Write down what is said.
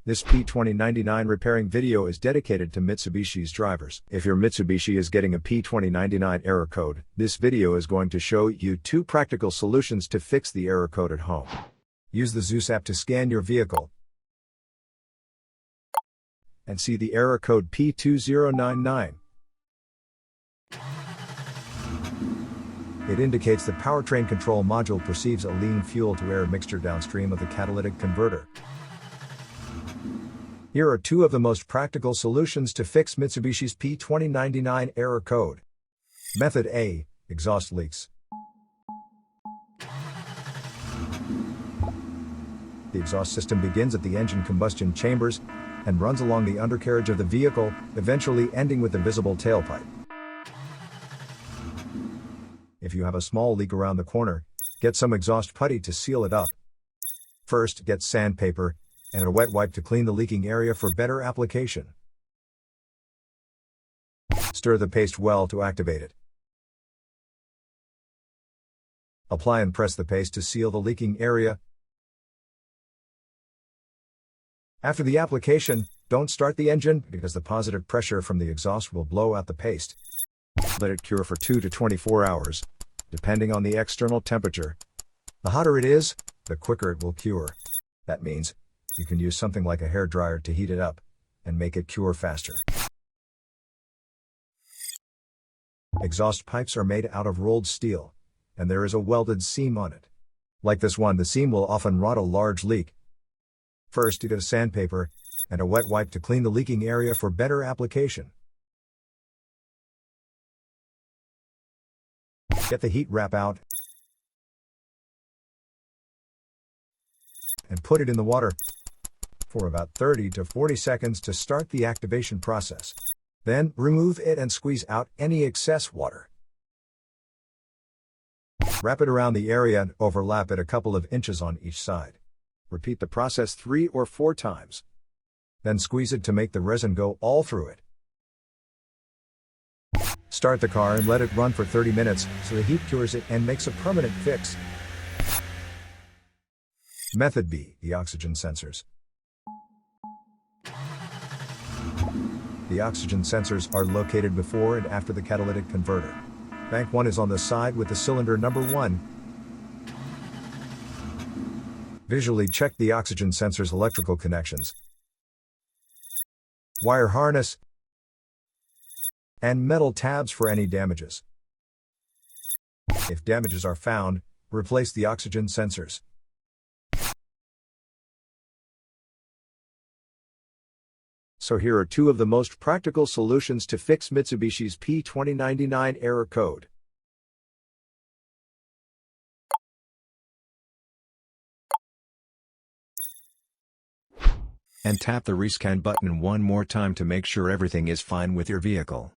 This P2099 repairing video is dedicated to Mitsubishi's drivers. If your Mitsubishi is getting a P2099 error code, this video is going to show you 2 practical solutions to fix the error code at home. Use the Zeus app to scan your vehicle and see the error code P2099. It indicates the powertrain control module perceives a lean fuel-to-air mixture downstream of the catalytic converter. Here are 2 of the most practical solutions to fix Mitsubishi's P2099 error code. Method A: exhaust leaks. The exhaust system begins at the engine combustion chambers and runs along the undercarriage of the vehicle, eventually ending with the visible tailpipe. If you have a small leak around the corner, get some exhaust putty to seal it up. First, get sandpaper and a wet wipe to clean the leaking area for better application. Stir the paste well to activate it. Apply and press the paste to seal the leaking area. After the application, don't start the engine because the positive pressure from the exhaust will blow out the paste. Let it cure for 2 to 24 hours, depending on the external temperature. The hotter it is, the quicker it will cure. That means you can use something like a hairdryer to heat it up and make it cure faster. Exhaust pipes are made out of rolled steel, and there is a welded seam on it. Like this one, the seam will often rot a large leak. First, you get a sandpaper and a wet wipe to clean the leaking area for better application. Get the heat wrap out and put it in the water for about 30 to 40 seconds to start the activation process. Then, remove it and squeeze out any excess water. Wrap it around the area and overlap it a couple of inches on each side. Repeat the process 3 or 4 times. Then squeeze it to make the resin go all through it. Start the car and let it run for 30 minutes so the heat cures it and makes a permanent fix. Method B: the oxygen sensors. The oxygen sensors are located before and after the catalytic converter. Bank 1 is on the side with the cylinder number 1. Visually check the oxygen sensor's electrical connections, wire harness, and metal tabs for any damages. If damages are found, replace the oxygen sensors. So here are 2 of the most practical solutions to fix Mitsubishi's P2099 error code. And tap the rescan button one more time to make sure everything is fine with your vehicle.